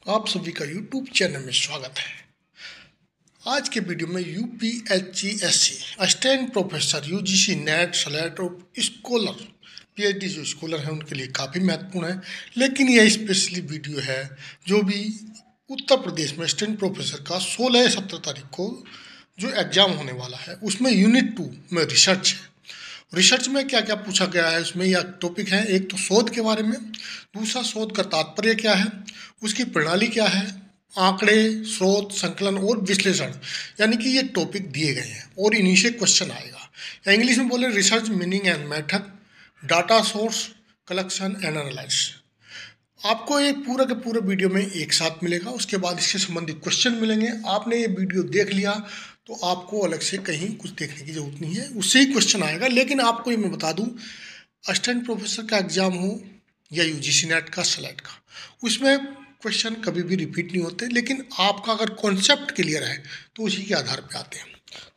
आप सभी का YouTube चैनल में स्वागत है। आज के वीडियो में UPSC assistant professor UGC net select और स्कॉलर पीएचडी जो स्कॉलर हैं उनके लिए काफ़ी महत्वपूर्ण है, लेकिन यह स्पेशली वीडियो है जो भी उत्तर प्रदेश में असिस्टेंट प्रोफेसर का 16 या 17 तारीख को जो एग्ज़ाम होने वाला है उसमें यूनिट 2 में रिसर्च है। रिसर्च में क्या क्या पूछा गया है उसमें यह टॉपिक है। एक तो शोध के बारे में, दूसरा शोध का तात्पर्य क्या है, उसकी प्रणाली क्या है, आंकड़े, स्रोत, संकलन और विश्लेषण, यानी कि ये टॉपिक दिए गए हैं और इन्हीं से क्वेश्चन आएगा। या इंग्लिश में बोले research meaning and method, data source, collection and analysis. आपको ये पूरा के पूरे वीडियो में एक साथ मिलेगा, उसके बाद इससे संबंधित क्वेश्चन मिलेंगे। आपने ये वीडियो देख लिया तो आपको अलग से कहीं कुछ देखने की जरूरत नहीं है, उससे ही क्वेश्चन आएगा। लेकिन आपको ये मैं बता दूं, असिस्टेंट प्रोफेसर का एग्जाम हो या यूजीसी नेट का सेलेक्ट का, उसमें क्वेश्चन कभी भी रिपीट नहीं होते, लेकिन आपका अगर कॉन्सेप्ट क्लियर है तो उसी के आधार पर आते हैं।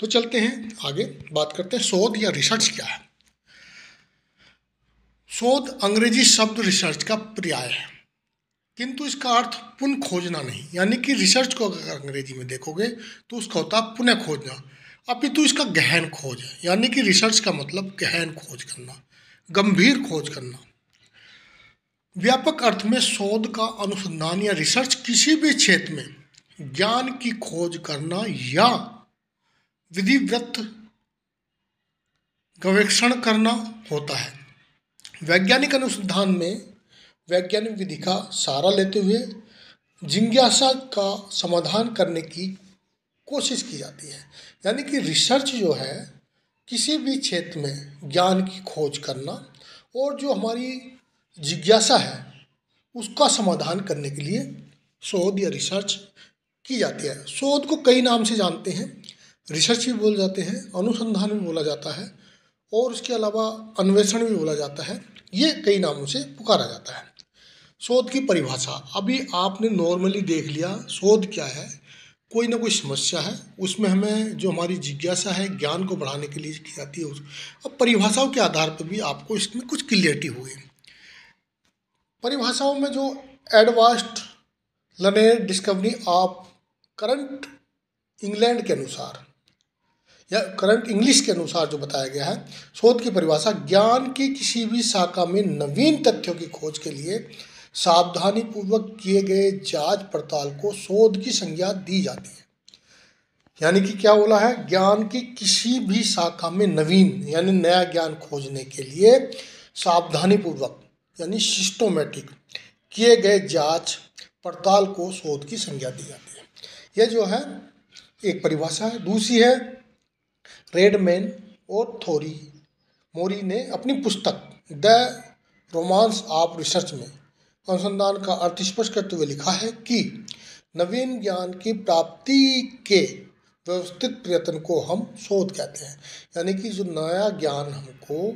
तो चलते हैं आगे, बात करते हैं शोध या रिसर्च क्या है। शोध अंग्रेजी शब्द रिसर्च का पर्याय है, किंतु इसका अर्थ पुनः खोजना नहीं, यानी कि रिसर्च को अगर अंग्रेजी में देखोगे तो उसका होता है पुनः खोजना, अपितु इसका गहन खोज है। यानी कि रिसर्च का मतलब गहन खोज करना, गंभीर खोज करना। व्यापक अर्थ में शोध का अनुसंधान या रिसर्च किसी भी क्षेत्र में ज्ञान की खोज करना या विधिवत गवेषण करना होता है। वैज्ञानिक अनुसंधान में वैज्ञानिक विधि का सहारा लेते हुए जिज्ञासा का समाधान करने की कोशिश की जाती है। यानी कि रिसर्च जो है किसी भी क्षेत्र में ज्ञान की खोज करना और जो हमारी जिज्ञासा है उसका समाधान करने के लिए शोध या रिसर्च की जाती है। शोध को कई नाम से जानते हैं, रिसर्च भी बोल जाते हैं, अनुसंधान भी बोला जाता है और उसके अलावा अन्वेषण भी बोला जाता है। ये कई नामों से पुकारा जाता है। शोध की परिभाषा अभी आपने नॉर्मली देख लिया, शोध क्या है, कोई ना कोई समस्या है, उसमें हमें जो हमारी जिज्ञासा है ज्ञान को बढ़ाने के लिए की जाती है। अब परिभाषाओं के आधार पर भी आपको इसमें कुछ क्लियरिटी होगी। परिभाषाओं में जो advanced learning discovery of current England के अनुसार या करंट इंग्लिश के अनुसार जो बताया गया है, शोध की परिभाषा ज्ञान की किसी भी शाखा में नवीन तथ्यों की खोज के लिए सावधानी पूर्वक किए गए जांच पड़ताल को शोध की संज्ञा दी जाती है। यानी कि क्या बोला है, ज्ञान की किसी भी शाखा में नवीन यानी नया ज्ञान खोजने के लिए सावधानी पूर्वक यानी सिस्टोमेटिक किए गए जांच पड़ताल को शोध की संज्ञा दी जाती है। यह जो है एक परिभाषा है। दूसरी है रेडमैन और थोरी मोरी ने अपनी पुस्तक द रोमांस ऑफ रिसर्च में अनुसंधान का अर्थ स्पष्ट करते हुए लिखा है कि नवीन ज्ञान की प्राप्ति के व्यवस्थित प्रयत्न को हम शोध कहते हैं। यानी कि जो नया ज्ञान हमको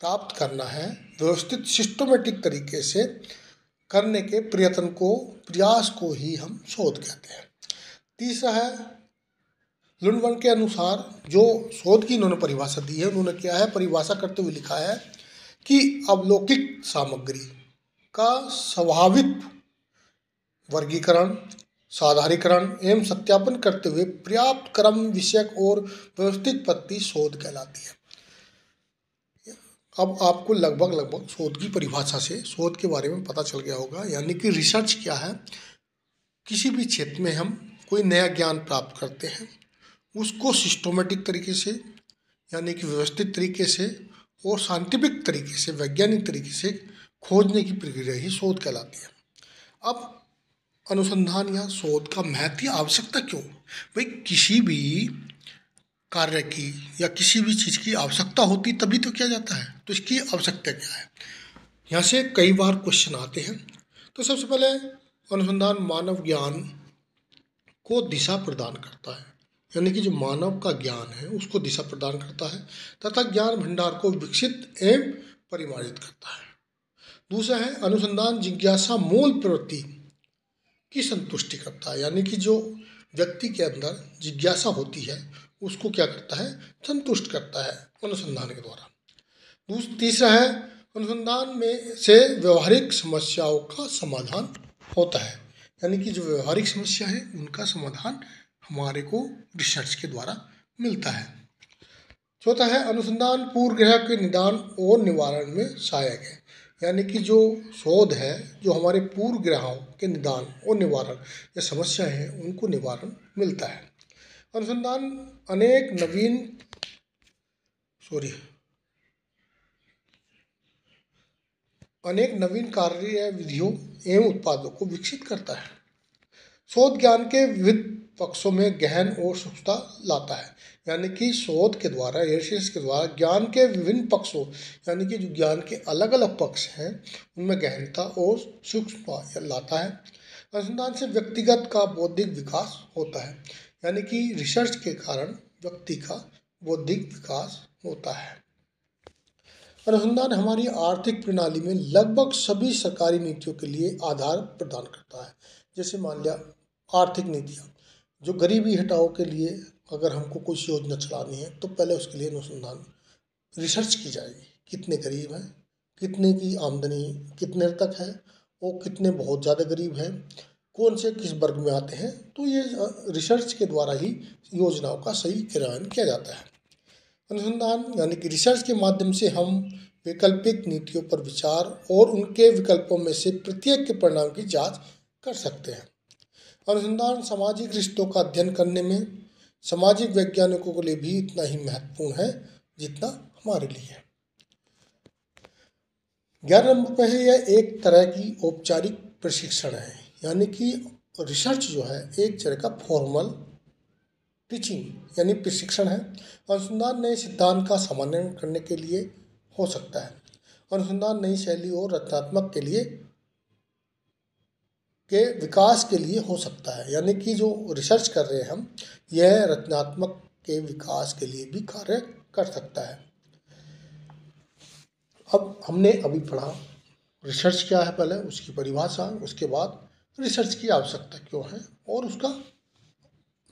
प्राप्त करना है व्यवस्थित सिस्टमेटिक तरीके से करने के प्रयास को ही हम शोध कहते हैं। तीसरा है लुनवन के अनुसार जो शोध की इन्होंने परिभाषा दी है, उन्होंने क्या है परिभाषा करते हुए लिखा है कि अवलोकित सामग्री का स्वाभाविक वर्गीकरण, साधारीकरण एवं सत्यापन करते हुए पर्याप्त क्रम विषयक और व्यवस्थित पद्धति शोध कहलाती है। अब आपको लगभग शोध की परिभाषा से शोध के बारे में पता चल गया होगा। यानी कि रिसर्च क्या है, किसी भी क्षेत्र में हम कोई नया ज्ञान प्राप्त करते हैं, उसको सिस्टमेटिक तरीके से यानी कि व्यवस्थित तरीके से और साइंटिफिक तरीके से वैज्ञानिक तरीके से खोजने की प्रक्रिया ही शोध कहलाती है। अब अनुसंधान या शोध का महत्व, आवश्यकता क्यों? भाई किसी भी कार्य की या किसी भी चीज़ की आवश्यकता होती तभी तो किया जाता है, तो इसकी आवश्यकता क्या है, यहाँ से कई बार क्वेश्चन आते हैं। तो सबसे पहले अनुसंधान मानव ज्ञान को दिशा प्रदान करता है, यानी कि जो मानव का ज्ञान है उसको दिशा प्रदान करता है तथा ज्ञान भंडार को विकसित एवं परिमार्जित करता है। दूसरा है अनुसंधान जिज्ञासा मूल प्रवृत्ति की संतुष्टि करता है, यानी कि जो व्यक्ति के अंदर जिज्ञासा होती है उसको क्या करता है, संतुष्ट करता है अनुसंधान के द्वारा। तीसरा है अनुसंधान में से व्यवहारिक समस्याओं का समाधान होता है, यानी कि जो व्यवहारिक समस्या है उनका समाधान हमारे को रिसर्च के द्वारा मिलता है। चौथा है अनुसंधान पूर्व ग्रह के निदान और निवारण में सहायक है, यानी कि जो शोध है जो हमारे पूर्व ग्रहों के निदान और निवारण या समस्या है उनको निवारण मिलता है। अनुसंधान अनेक नवीन कार्य विधियों एवं उत्पादों को विकसित करता है। शोध ज्ञान के विविध पक्षों में गहन और सूक्ष्मता लाता है, यानी कि शोध के द्वारा रिसर्च के द्वारा ज्ञान के विभिन्न पक्षों यानी कि जो ज्ञान के अलग अलग पक्ष हैं उनमें गहनता और सूक्ष्मता लाता है। अनुसंधान से व्यक्तिगत का बौद्धिक विकास होता है, यानी कि रिसर्च के कारण व्यक्ति का बौद्धिक विकास होता है। अनुसंधान हमारी आर्थिक प्रणाली में लगभग सभी सरकारी नीतियों के लिए आधार प्रदान करता है। जैसे मान लिया आर्थिक नीतियाँ, जो गरीबी हटाओ के लिए अगर हमको कुछ योजना चलानी है तो पहले उसके लिए अनुसंधान रिसर्च की जाएगी, कितने गरीब हैं, कितने की आमदनी कितने तक है और कितने बहुत ज़्यादा गरीब हैं, कौन से किस वर्ग में आते हैं, तो ये रिसर्च के द्वारा ही योजनाओं का सही क्रियान्वयन किया जाता है। अनुसंधान यानी कि रिसर्च के माध्यम से हम वैकल्पिक नीतियों पर विचार और उनके विकल्पों में से प्रत्येक के परिणाम की जांच कर सकते हैं। अनुसंधान सामाजिक रिश्तों का अध्ययन करने में सामाजिक वैज्ञानिकों के लिए भी इतना ही महत्वपूर्ण है जितना हमारे लिए है। 11 नंबर पर है यह एक तरह की औपचारिक प्रशिक्षण है, यानी कि रिसर्च जो है एक तरह का फॉर्मल टीचिंग यानी प्रशिक्षण है। अनुसंधान नए सिद्धांत का समन्वय करने के लिए हो सकता है। अनुसंधान नई शैली और रचनात्मक के विकास के लिए हो सकता है, यानी कि जो रिसर्च कर रहे हैं हम यह रचनात्मक के विकास के लिए भी कार्य कर सकता है। अब हमने अभी पढ़ा रिसर्च क्या है, पहले उसकी परिभाषा, उसके बाद रिसर्च की आवश्यकता क्यों है और उसका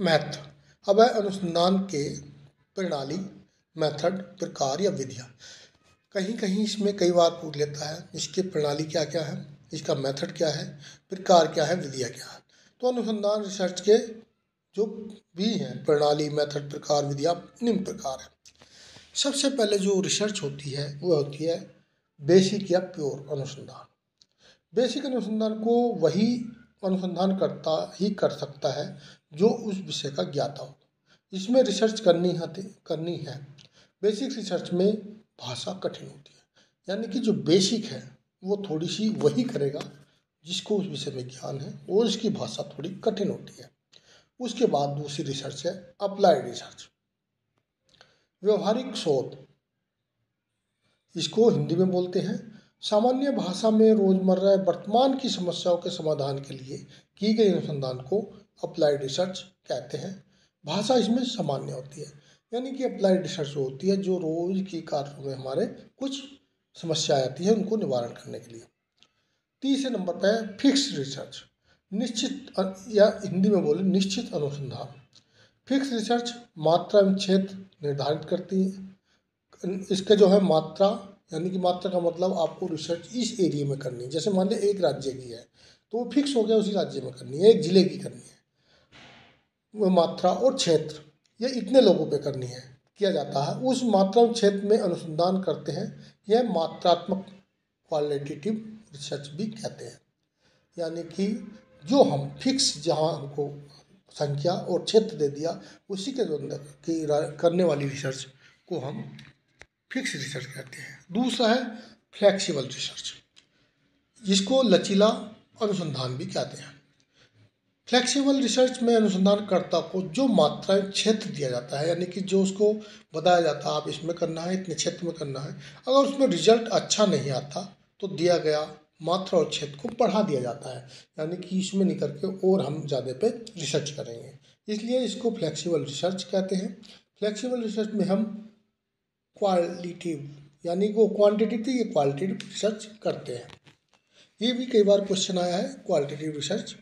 महत्व। अब है अनुसंधान के प्रणाली, मेथड, प्रकार या विधियाँ। कहीं कहीं इसमें कई बार पूछ लेता है इसके प्रणाली क्या क्या है, इसका मेथड क्या है, प्रकार क्या है, विधियाँ क्या है। तो अनुसंधान रिसर्च के जो भी हैं प्रणाली, मेथड, प्रकार, विधियाँ निम्न प्रकार है। सबसे पहले जो रिसर्च होती है वो होती है बेसिक या प्योर अनुसंधान। बेसिक अनुसंधान को वही अनुसंधान करता ही कर सकता है जो उस विषय का ज्ञाता हो, इसमें रिसर्च करनी है। बेसिक रिसर्च में भाषा कठिन होती है, यानी कि जो बेसिक है वो थोड़ी सी वही करेगा जिसको उस विषय में ज्ञान है और इसकी भाषा थोड़ी कठिन होती है। उसके बाद दूसरी रिसर्च है अप्लाइड रिसर्च, व्यवहारिक शोध इसको हिंदी में बोलते हैं। सामान्य भाषा में रोजमर्रा वर्तमान की समस्याओं के समाधान के लिए की गई अनुसंधान को अप्लाइड रिसर्च कहते हैं। भाषा इसमें सामान्य होती है, यानी कि अप्लाइड रिसर्च होती है जो रोज की कार्यों में हमारे कुछ समस्या आती है उनको निवारण करने के लिए। तीसरे नंबर पर है फिक्स रिसर्च, निश्चित या हिंदी में बोले निश्चित अनुसंधान। फिक्स रिसर्च मात्रा एवं क्षेत्र निर्धारित करती है। इसका जो है मात्रा, यानी कि मात्रा का मतलब आपको रिसर्च इस एरिया में करनी है। जैसे मान लिया एक राज्य की है तो वो फिक्स हो गया उसी राज्य में करनी है, एक जिले की करनी है। वो मात्रा और क्षेत्र ये इतने लोगों पे करनी है किया जाता है, उस मात्रा और क्षेत्र में अनुसंधान करते हैं। यह मात्रात्मक क्वालिटेटिव रिसर्च भी कहते हैं, यानी कि जो हम फिक्स जहाँ हमको संख्या और क्षेत्र दे दिया उसी के अंदर की करने वाली रिसर्च को हम फिक्स रिसर्च कहते हैं। दूसरा है फ्लेक्सिबल रिसर्च, जिसको लचीला अनुसंधान भी कहते हैं। फ्लेक्सिबल रिसर्च में अनुसंधानकर्ता को जो मात्रा क्षेत्र दिया जाता है, यानी कि जो उसको बताया जाता है आप इसमें करना है, इतने क्षेत्र में करना है, अगर उसमें रिजल्ट अच्छा नहीं आता तो दिया गया मात्रा और क्षेत्र को बढ़ा दिया जाता है, यानी कि इसमें नहीं करके और हम ज़्यादा पे रिसर्च करेंगे, इसलिए इसको फ्लेक्सिबल रिसर्च कहते हैं। फ्लेक्सिबल रिसर्च में हम क्वालिटेटिव यानी वो क्वांटिटेटिव थी, ये क्वालिटेटिव रिसर्च करते हैं। ये भी कई बार क्वेश्चन आया है क्वालिटेटिव रिसर्च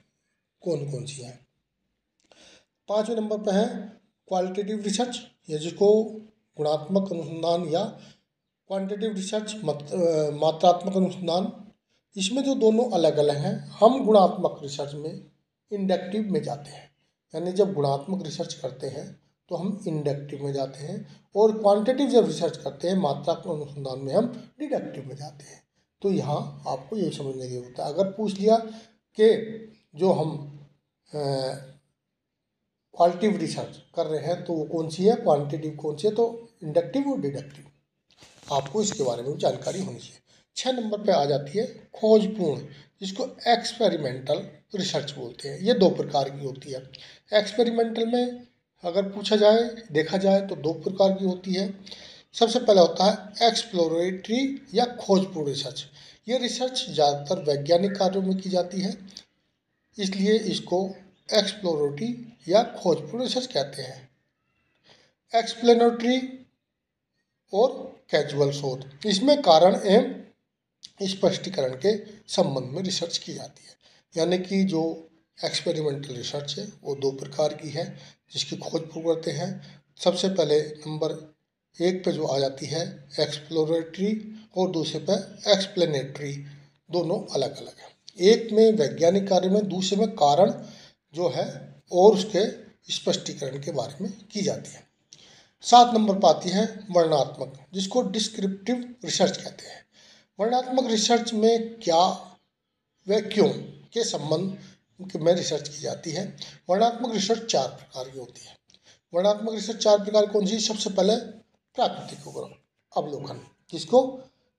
कौन कौन सी है। 5वें नंबर पर है क्वालिटेटिव रिसर्च, या जिसको गुणात्मक अनुसंधान या क्वांटिटेटिव रिसर्च मात्रात्मक अनुसंधान। इसमें जो दोनों अलग अलग हैं, हम गुणात्मक रिसर्च में इंडक्टिव में जाते हैं। यानी जब गुणात्मक रिसर्च करते हैं तो हम इंडक्टिव में जाते हैं, और क्वांटिटेटिव जब रिसर्च करते हैं मात्रात्मक अनुसंधान में हम डिडक्टिव में जाते हैं। तो यहाँ आपको ये समझने की होता है, अगर पूछ लिया कि जो हम क्वालिटेटिव रिसर्च कर रहे हैं तो वो कौन सी है, क्वांटिटेटिव कौन सी है, तो इंडक्टिव और डिडक्टिव, आपको इसके बारे में जानकारी होनी चाहिए। 6 नंबर पे आ जाती है खोजपूर्ण, जिसको एक्सपेरिमेंटल रिसर्च बोलते हैं। ये 2 प्रकार की होती है। एक्सपेरिमेंटल में अगर पूछा जाए, देखा जाए तो 2 प्रकार की होती है। सबसे पहला होता है एक्सप्लोरेटरी या खोजपूर्ण रिसर्च। ये रिसर्च ज़्यादातर वैज्ञानिक कार्यों में की जाती है, इसलिए इसको एक्सप्लोरेटरी या खोजपूर्ण रिसर्च कहते हैं। एक्सप्लेनेटरी और कैजुअल शोध, इसमें कारण एवं स्पष्टीकरण के संबंध में रिसर्च की जाती है। यानी कि जो एक्सपेरिमेंटल रिसर्च है वो 2 प्रकार की है, जिसकी खोज करते हैं। सबसे पहले नंबर 1 पे जो आ जाती है एक्सप्लोरेटरी, और दूसरे पे एक्सप्लेनेटरी, दोनों अलग अलग है। एक में वैज्ञानिक कार्य में, दूसरे में कारण जो है और उसके स्पष्टीकरण के बारे में की जाती है। 7 नंबर पर आती है वर्णनात्मक, जिसको डिस्क्रिप्टिव रिसर्च कहते हैं। वर्णनात्मक रिसर्च में क्या व क्यों के संबंध में रिसर्च की जाती है। वर्णनात्मक रिसर्च 4 प्रकार की होती है। वर्णनात्मक रिसर्च 4 प्रकार कौन सी? सबसे पहले प्राकृतिक अवलोकन, जिसको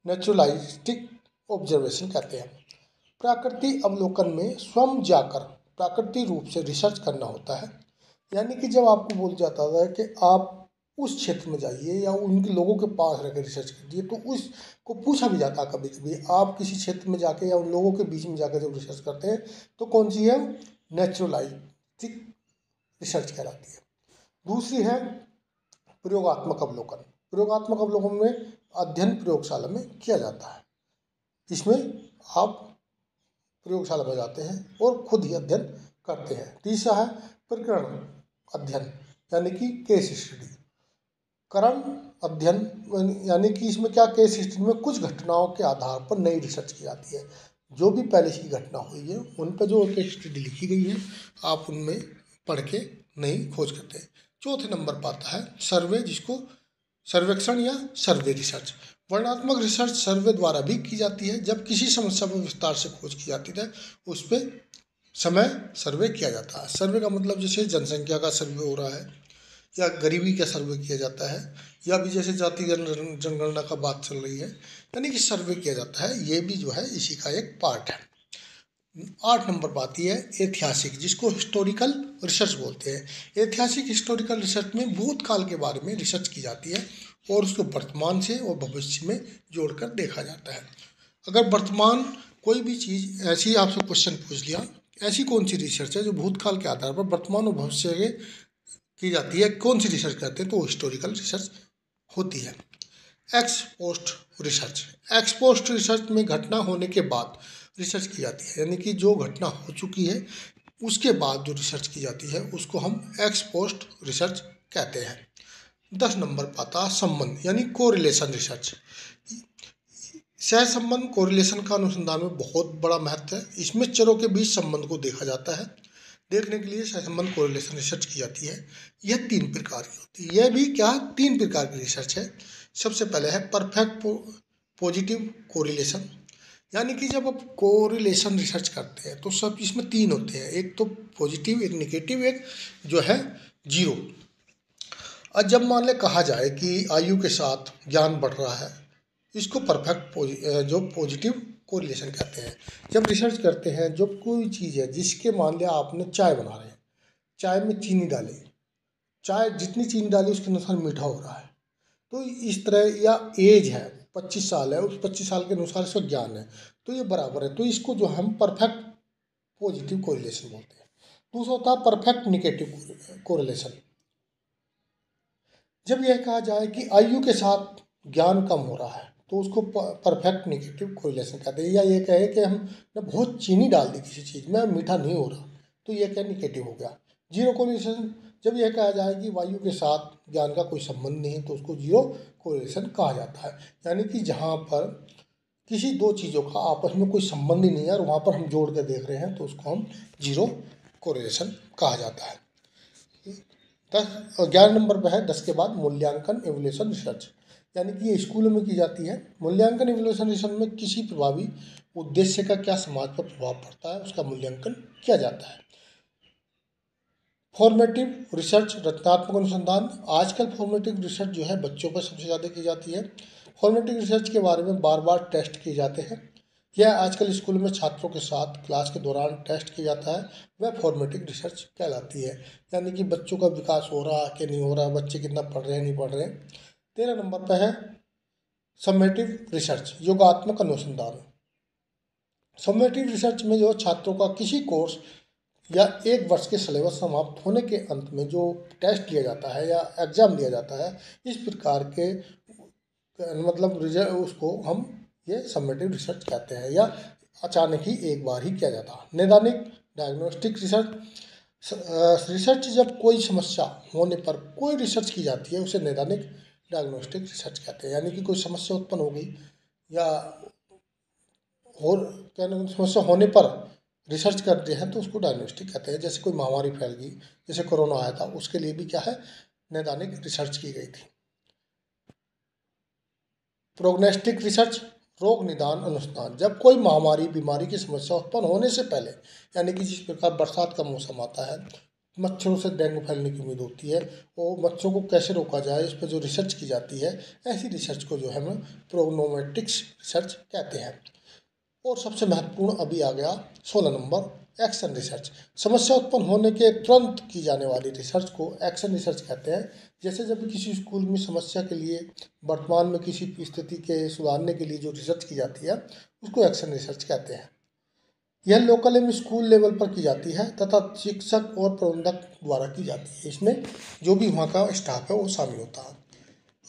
नेचुरलिस्टिक ऑब्जर्वेशन कहते हैं। प्राकृतिक अवलोकन में स्वयं जाकर प्राकृतिक रूप से रिसर्च करना होता है। यानी कि जब आपको बोल जाता है कि आप उस क्षेत्र में जाइए या उनके लोगों के पास रहकर रिसर्च कीजिए, तो उसको पूछा भी जाता है कभी कभी, आप किसी क्षेत्र में जाके या उन लोगों के बीच में जाकर जब रिसर्च करते हैं तो कौन सी है? नेचुरलिस्टिक रिसर्च कहलाती है। दूसरी है प्रयोगात्मक अवलोकन। प्रयोगात्मक अवलोकन में अध्ययन प्रयोगशाला में किया जाता है। इसमें आप प्रयोगशाला में जाते हैं और खुद ही अध्ययन करते हैं। तीसरा है प्रकरण अध्ययन, यानी कि केस स्टडी। करण अध्ययन यानी कि इसमें क्या, केस स्टडी में कुछ घटनाओं के आधार पर नई रिसर्च की जाती है। जो भी पहले की घटना हुई है उन पर जो केस स्टडी लिखी गई है आप उनमें पढ़ के नई खोज करते हैं। चौथे नंबर पर आता है सर्वे, जिसको सर्वेक्षण या सर्वे रिसर्च। वर्णनात्मक रिसर्च सर्वे द्वारा भी की जाती है। जब किसी समस्या पर विस्तार से खोज की जाती है उस पर समय सर्वे किया जाता है। सर्वे का मतलब जैसे जनसंख्या का सर्वे हो रहा है या गरीबी का सर्वे किया जाता है, या भी जैसे जाति जनगणना का बात चल रही है, यानी कि सर्वे किया जाता है। ये भी जो है इसी का एक पार्ट है। 8 नंबर पर आती है ऐतिहासिक, जिसको हिस्टोरिकल रिसर्च बोलते हैं। ऐतिहासिक हिस्टोरिकल रिसर्च में भूतकाल के बारे में रिसर्च की जाती है और उसको वर्तमान से और भविष्य में जोड़कर देखा जाता है। अगर वर्तमान कोई भी चीज़ ऐसी आपसे क्वेश्चन पूछ लिया, ऐसी कौन सी रिसर्च है जो भूतकाल के आधार पर वर्तमान और भविष्य के की जाती है, कौन सी रिसर्च करते हैं, तो हिस्टोरिकल रिसर्च होती है। X post research. X post research में घटना होने के बाद रिसर्च की जाती है, यानी कि जो घटना हो चुकी है उसके बाद जो रिसर्च की जाती है उसको हम एक्स पोस्ट रिसर्च कहते हैं। 10 नंबर पर आता संबंध, यानी कोरिलेशन रिसर्च। सहसंबंध कोरिलेशन का अनुसंधान में बहुत बड़ा महत्व है। इसमें चरों के बीच संबंध को देखा जाता है। देखने के लिए सहसंबंध कोरिलेशन रिसर्च की जाती है। यह 3 प्रकार की होती है। यह भी क्या, 3 प्रकार की रिसर्च है। सबसे पहले है परफेक्ट पॉजिटिव कोरिलेशन, यानी कि जब आप कोरिलेशन रिसर्च करते हैं तो सब इसमें 3 होते हैं, एक तो पॉजिटिव, एक निगेटिव, एक जो है जीरो। और जब मान ले कहा जाए कि आयु के साथ ज्ञान बढ़ रहा है, इसको परफेक्ट जो पॉजिटिव कोरिलेशन कहते हैं। जब रिसर्च करते हैं, जो कोई चीज़ है जिसके मान लिया आपने चाय बना रहे हैं, चाय में चीनी डाली, चाय जितनी चीनी डाली उसके अनुसार मीठा हो रहा है, तो इस तरह, या एज है 25 साल है, उस 25 साल के अनुसार इसका ज्ञान है, तो ये बराबर है, तो इसको जो हम परफेक्ट पॉजिटिव कोरिलेशन बोलते हैं। दूसरा होता है परफेक्ट निगेटिव कोरिलेशन। जब यह कहा जाए कि आयु के साथ ज्ञान कम हो रहा है तो उसको परफेक्ट निगेटिव कोरिलेशन कहते हैं। या ये कहे कि हम ने बहुत चीनी डाल दी किसी चीज़ में, मीठा नहीं हो रहा, तो ये क्या, निगेटिव हो गया। जीरो कोरिलेशन, जब यह कहा जाए कि वायु के साथ ज्ञान का कोई संबंध नहीं है तो उसको जीरो कोरिलेशन कहा जाता है। यानी कि जहाँ पर किसी 2 चीज़ों का आपस में कोई संबंध ही नहीं है और वहाँ पर हम जोड़ कर देख रहे हैं तो उसको हम जीरो कोरिलेशन कहा जाता है। 10 और 11 नंबर पर है 10 के बाद मूल्यांकन इवैल्यूएशन रिसर्च, यानी कि ये स्कूलों में की जाती है। मूल्यांकन इवैल्यूएशन रिसर्च में किसी प्रभावी उद्देश्य का क्या समाज पर प्रभाव पड़ता है उसका मूल्यांकन किया जाता है। फॉर्मेटिव रिसर्च रचनात्मक अनुसंधान, आजकल फॉर्मेटिव रिसर्च जो है बच्चों पर सबसे ज़्यादा की जाती है। फॉर्मेटिव रिसर्च के बारे में बार बार टेस्ट किए जाते हैं। यह आजकल स्कूल में छात्रों के साथ क्लास के दौरान टेस्ट किया जाता है, वह फॉर्मेटिव रिसर्च कहलाती है, यानी कि बच्चों का विकास हो रहा है कि नहीं हो रहा, बच्चे कितना पढ़ रहे हैं नहीं पढ़ रहे हैं। 13 नंबर पर है समेटिव रिसर्च योगात्मक अनुसंधान। समेटिव रिसर्च में जो छात्रों का किसी कोर्स या एक वर्ष के सिलेबस समाप्त होने के अंत में जो टेस्ट लिया जाता है या एग्ज़ाम लिया जाता है, इस प्रकार के मतलब रिजल्ट उसको हम ये समेटिव रिसर्च कहते हैं, या अचानक ही एक बार ही किया जाता है। नैदानिक डायग्नोस्टिक रिसर्च, रिसर्च जब कोई समस्या होने पर कोई रिसर्च की जाती है उसे नैदानिक डायग्नोस्टिक रिसर्च कहते हैं, यानी कि कोई समस्या उत्पन्न हो गई या और क्या नाम समस्या होने पर रिसर्च करते हैं तो उसको डायग्नोस्टिक कहते हैं। जैसे कोई महामारी फैल गई, जैसे कोरोना आया था, उसके लिए भी क्या है नैदानिक रिसर्च की गई थी। प्रोग्नोस्टिक रिसर्च रोग निदान अनुसंधान, जब कोई महामारी बीमारी की समस्या उत्पन्न होने से पहले, यानी कि जिस प्रकार बरसात का मौसम आता है, मच्छरों से डेंगू फैलने की उम्मीद होती है और मच्छरों को कैसे रोका जाए इस पर जो रिसर्च की जाती है, ऐसी रिसर्च को जो है हम प्रोग्नोमेटिक्स रिसर्च कहते हैं। और सबसे महत्वपूर्ण अभी आ गया 16 नंबर एक्शन रिसर्च, समस्या उत्पन्न होने के तुरंत की जाने वाली रिसर्च को एक्शन रिसर्च कहते हैं। जैसे जब किसी स्कूल में समस्या के लिए वर्तमान में किसी स्थिति के सुधारने के लिए जो रिसर्च की जाती है उसको एक्शन रिसर्च कहते हैं। यह लोकल एवं स्कूल लेवल पर की जाती है तथा शिक्षक और प्रबंधक द्वारा की जाती है। इसमें जो भी वहाँ का स्टाफ है वो शामिल होता है।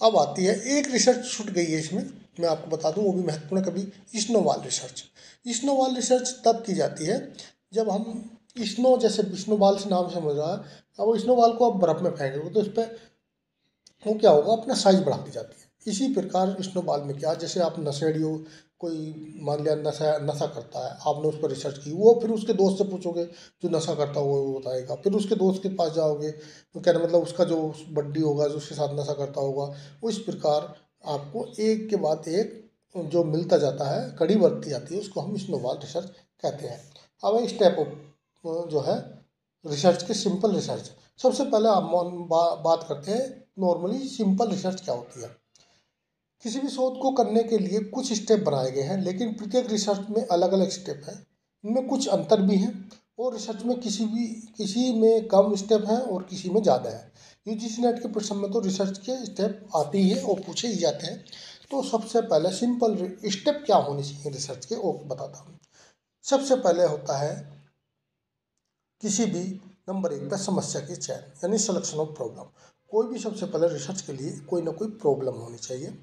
अब आती है एक रिसर्च छूट गई है इसमें, मैं आपको बता दूं वो भी महत्वपूर्ण कभी स्नोबॉल रिसर्च। स्नोबॉल रिसर्च तब की जाती है जब हम स्नो, जैसे स्नोबॉल से नाम समझ रहा है, अब स्नोबॉल को आप बर्फ़ में फेंकेंगे तो उस पर वो क्या होगा अपना साइज बढ़ाती जाती है। इसी प्रकार स्नोबॉल में क्या, जैसे आप नशेड़ी हो, कोई मान लिया नशा नशा करता है, आपने उस पर रिसर्च की, वो फिर उसके दोस्त से पूछोगे जो नशा करता हो वो बताएगा, फिर उसके दोस्त के पास जाओगे तो क्या मतलब उसका जो बड्डी होगा जो उसके साथ नशा करता होगा, वो इस प्रकार आपको एक के बाद एक जो मिलता जाता है, कड़ी बढ़ती जाती है, उसको हम स्नोबॉल रिसर्च कहते हैं। अब इस टाइप ऑफ जो है रिसर्च के सिंपल रिसर्च, सबसे पहले आप बात करते हैं नॉर्मली सिंपल रिसर्च क्या होती है। किसी भी शोध को करने के लिए कुछ स्टेप बनाए गए हैं, लेकिन प्रत्येक रिसर्च में अलग अलग स्टेप है, इनमें कुछ अंतर भी हैं और रिसर्च में किसी में कम स्टेप हैं और किसी में ज़्यादा है। यूजीसी नेट के प्रश्न में तो रिसर्च के स्टेप आते ही हैं और पूछे ही जाते हैं। तो सबसे पहले सिंपल स्टेप क्या होने चाहिए रिसर्च के वो बताता हूँ। सबसे पहले होता है किसी भी नंबर 1 पर समस्या की चयन, यानी सिलेक्शन ऑफ प्रॉब्लम। कोई भी सबसे पहले रिसर्च के लिए कोई ना कोई प्रॉब्लम होनी चाहिए।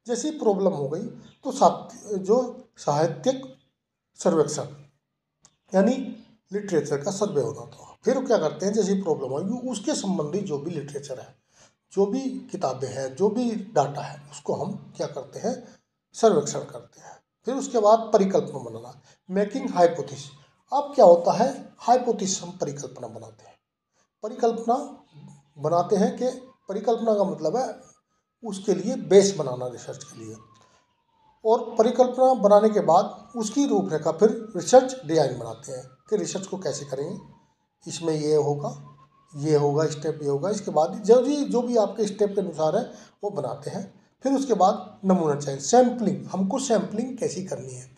जैसे ही प्रॉब्लम हो गई तो जो साहित्यिक सर्वेक्षण यानी लिटरेचर का सर्वे होना था। फिर क्या करते हैं, जैसे प्रॉब्लम आई उसके संबंधी जो भी लिटरेचर है, जो भी किताबें हैं, जो भी डाटा है, उसको हम क्या करते हैं सर्वेक्षण करते हैं। फिर उसके बाद परिकल्पना बनाना, मेकिंग हाइपोथेसिस। अब क्या होता है, हाइपोथेसिस हम परिकल्पना बनाते हैं। परिकल्पना बनाते हैं कि परिकल्पना का मतलब है उसके लिए बेस बनाना रिसर्च के लिए, और परिकल्पना बनाने के बाद उसकी रूपरेखा फिर रिसर्च डिजाइन बनाते हैं कि रिसर्च को कैसे करेंगे, इसमें ये होगा स्टेप ये होगा, इसके बाद जो भी आपके स्टेप के अनुसार है वो बनाते हैं। फिर उसके बाद नमूना चयन, सैम्पलिंग, हमको सैम्पलिंग कैसी करनी है,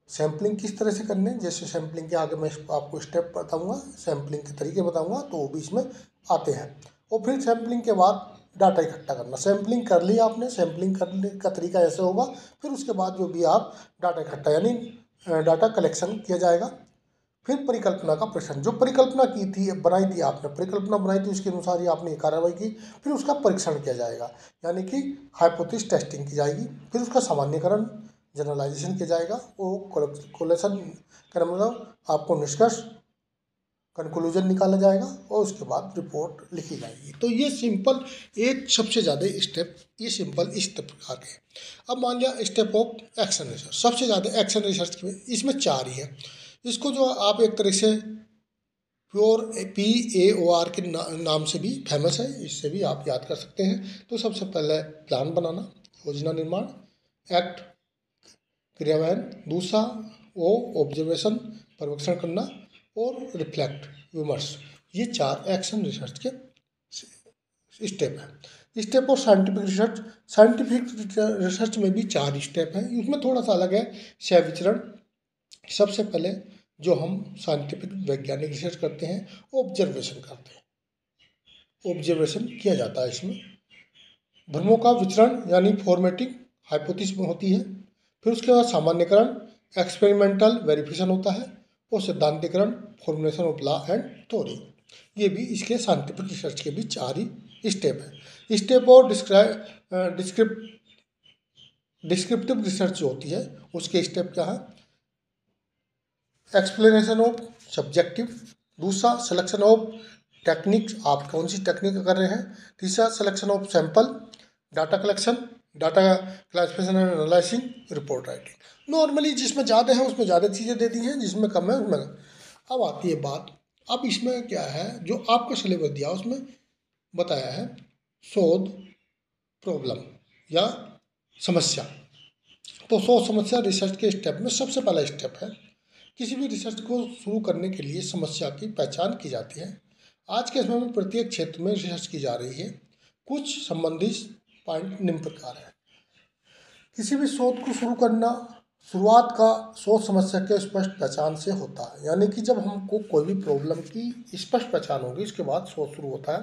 सैम्पलिंग किस तरह से करनी है, जैसे सैम्पलिंग के आगे मैं आपको स्टेप बताऊंगा, सैम्पलिंग के तरीके बताऊंगा तो वो भी इसमें आते हैं। और फिर सैम्पलिंग के बाद डाटा इकट्ठा करना, सैम्पलिंग कर लिया आपने, सैम्पलिंग करने का तरीका ऐसे होगा, फिर उसके बाद जो भी आप डाटा इकट्ठा यानी डाटा कलेक्शन किया जाएगा। फिर परिकल्पना का प्रश्न, जो परिकल्पना की थी बनाई थी आपने, परिकल्पना बनाई थी उसके अनुसार ही आपने कार्रवाई की, फिर उसका परीक्षण किया जाएगा यानी कि हाइपोथेसिस टेस्टिंग की जाएगी। फिर उसका सामान्यकरण जनरलाइजेशन किया जाएगा, वो कोलेशन का मतलब आपको निष्कर्ष कंक्लूजन निकाला जाएगा और उसके बाद रिपोर्ट लिखी जाएगी। तो ये सिंपल एक सबसे ज़्यादा स्टेप, ये सिंपल इस प्रकार के। अब मान लिया स्टेप ऑफ एक्शन रिसर्च, सबसे ज़्यादा एक्शन रिसर्च में इसमें 4 ही है। इसको जो आप एक तरह से प्योर PAOR के नाम से भी फेमस है, इससे भी आप याद कर सकते हैं। तो सबसे पहले प्लान बनाना, योजना निर्माण, एक्ट क्रियान्वयन, दूसरा ऑब्जर्वेशन पर्यवेक्षण करना, और रिफ्लेक्ट विमर्श। ये 4 एक्शन रिसर्च के स्टेप है। Step of scientific research, scientific research में भी 4 स्टेप हैं, इसमें थोड़ा सा अलग है क्षय विचरण। सबसे पहले जो हम साइंटिफिक वैज्ञानिक रिसर्च करते हैं, ऑब्जर्वेशन करते हैं। ऑब्जर्वेशन किया जाता है, इसमें भ्रमों का विचरण यानी फॉर्मेटिंग हाइपोथेसिस में होती है। फिर उसके बाद सामान्यकरण एक्सपेरिमेंटल वेरिफिकेशन होता है, और सिद्धांतिकरण formulation of law and theory. ये भी इसके साइंटिफिक रिसर्च के भी 4 ही स्टेप है। स्टेप और डिस्क्रिप्टिव रिसर्च जो होती है उसके स्टेप क्या है, एक्सप्लेनेशन ऑफ सब्जेक्टिव, दूसरा सिलेक्शन ऑफ टेक्निक्स, आप कौन सी टेक्निक कर रहे हैं, तीसरा selection of sample, data collection, data classification and analysing, report writing. Normally जिसमें ज़्यादा है उसमें ज़्यादा चीज़ें दे दी हैं, जिसमें कम है उसमें। अब आती है बात, अब इसमें क्या है जो आपको सिलेबस दिया उसमें बताया है शोध, प्रॉब्लम या समस्या। तो शोध समस्या रिसर्च के स्टेप में सबसे पहला स्टेप है। किसी भी रिसर्च को शुरू करने के लिए समस्या की पहचान की जाती है। आज के समय में प्रत्येक क्षेत्र में रिसर्च की जा रही है। कुछ संबंधित पॉइंट निम्न प्रकार है। किसी भी शोध को शुरू करना शुरुआत का शोध समस्या के स्पष्ट पहचान से होता है, यानी कि जब हमको कोई भी प्रॉब्लम की स्पष्ट पहचान होगी इसके बाद शोध शुरू होता है।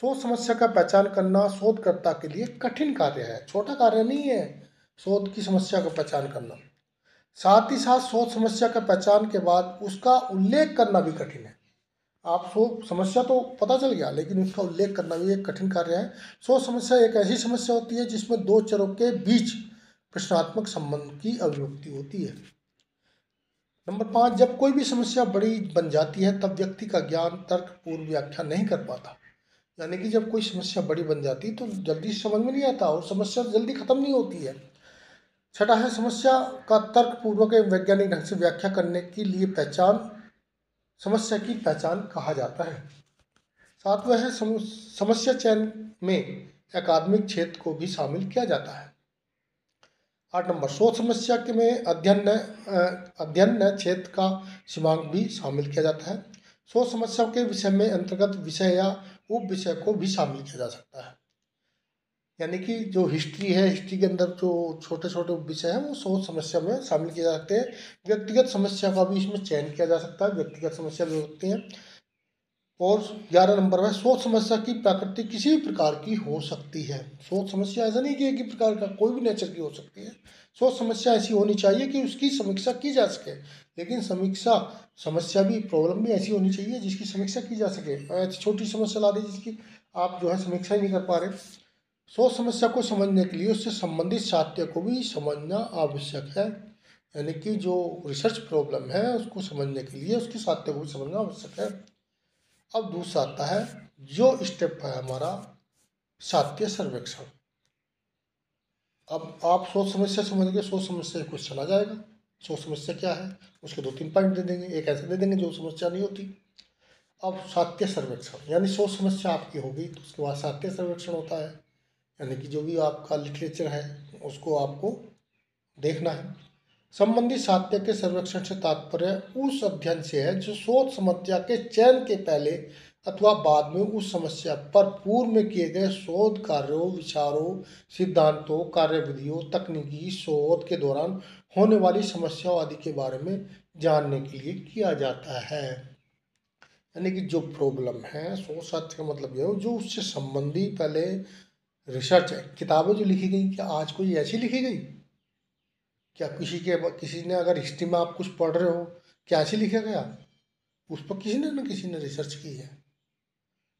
शोध समस्या का पहचान करना शोधकर्ता के लिए कठिन कार्य है, छोटा कार्य नहीं है शोध की समस्या का पहचान करना। साथ ही साथ शोध समस्या का पहचान के बाद उसका उल्लेख करना भी कठिन है। आप शोध समस्या तो पता चल गया, लेकिन उसका उल्लेख करना भी एक कठिन कार्य है। शोध समस्या एक ऐसी समस्या होती है जिसमें 2 चरों के बीच प्रश्नात्मक संबंध की अभिव्यक्ति होती है। नंबर 5, जब कोई भी समस्या बड़ी बन जाती है तब व्यक्ति का ज्ञान तर्क पूर्व व्याख्या नहीं कर पाता, यानी कि जब कोई समस्या बड़ी बन जाती है तो जल्दी समझ में नहीं आता और समस्या जल्दी खत्म नहीं होती है। छठा है समस्या का तर्क पूर्वक वैज्ञानिक ढंग से व्याख्या करने के लिए पहचान समस्या की पहचान कहा जाता है। सातवां है समस्या चयन में अकादमिक क्षेत्र को भी शामिल किया जाता है। 8 नंबर, शोध समस्या के में अध्ययन क्षेत्र का सीमांक भी शामिल किया जाता है। शोध समस्या के विषय में अंतर्गत विषय या उप विषय को भी शामिल किया जा सकता है, यानी कि जो हिस्ट्री है, हिस्ट्री के अंदर जो छोटे छोटे विषय हैं वो शोध समस्या में शामिल किए जा सकते हैं। व्यक्तिगत समस्या का भी इसमें चयन किया जा सकता है, व्यक्तिगत समस्या जो होती हैं। और 11 नंबर में शोध समस्या की प्रकृति किसी भी प्रकार की हो सकती है। शोध समस्या ऐसा नहीं कि एक ही प्रकार का, कोई भी नेचर की हो सकती है। शोध समस्या ऐसी होनी चाहिए कि उसकी समीक्षा की जा सके, लेकिन समस्या भी, प्रॉब्लम भी ऐसी होनी चाहिए जिसकी समीक्षा की जा सके। ऐसी छोटी समस्या ला दी जिसकी आप जो है समीक्षा ही नहीं कर पा रहे। शोध समस्या को समझने के लिए उससे संबंधित साहित्य को भी समझना आवश्यक है, यानी कि जो रिसर्च प्रॉब्लम है उसको समझने के लिए उसके साहित्य को भी समझना आवश्यक है। अब दूसरा आता है जो स्टेप है हमारा साहित्य सर्वेक्षण। अब आप सोच समस्या समझ गए, सोच समस्या से कुछ चला जाएगा। सोच समस्या क्या है उसके 2-3 पॉइंट दे देंगे, एक ऐसे दे देंगे जो समस्या नहीं होती। अब साहित्य सर्वेक्षण यानी सोच समस्या आपकी होगी तो उसके बाद साहित्य सर्वेक्षण होता है, यानी कि जो भी आपका लिटरेचर है उसको आपको देखना है। संबंधित साहित्य के सर्वेक्षण से तात्पर्य उस अध्ययन से है जो शोध समस्या के चयन के पहले अथवा बाद में उस समस्या पर पूर्व में किए गए शोध कार्यों, विचारों, सिद्धांतों, कार्यविधियों, तकनीकी शोध के दौरान होने वाली समस्याओं आदि के बारे में जानने के लिए किया जाता है। यानी कि जो प्रॉब्लम है, शोध साहित्य का मतलब यह हो जो उससे संबंधी पहले रिसर्च है। किताबें जो लिखी गई क्या आज कोई ऐसी लिखी गई? क्या किसी ने अगर हिस्ट्री में आप कुछ पढ़ रहे हो क्या ऐसे लिखा गया? उस पर किसी ने न किसी ने रिसर्च की है।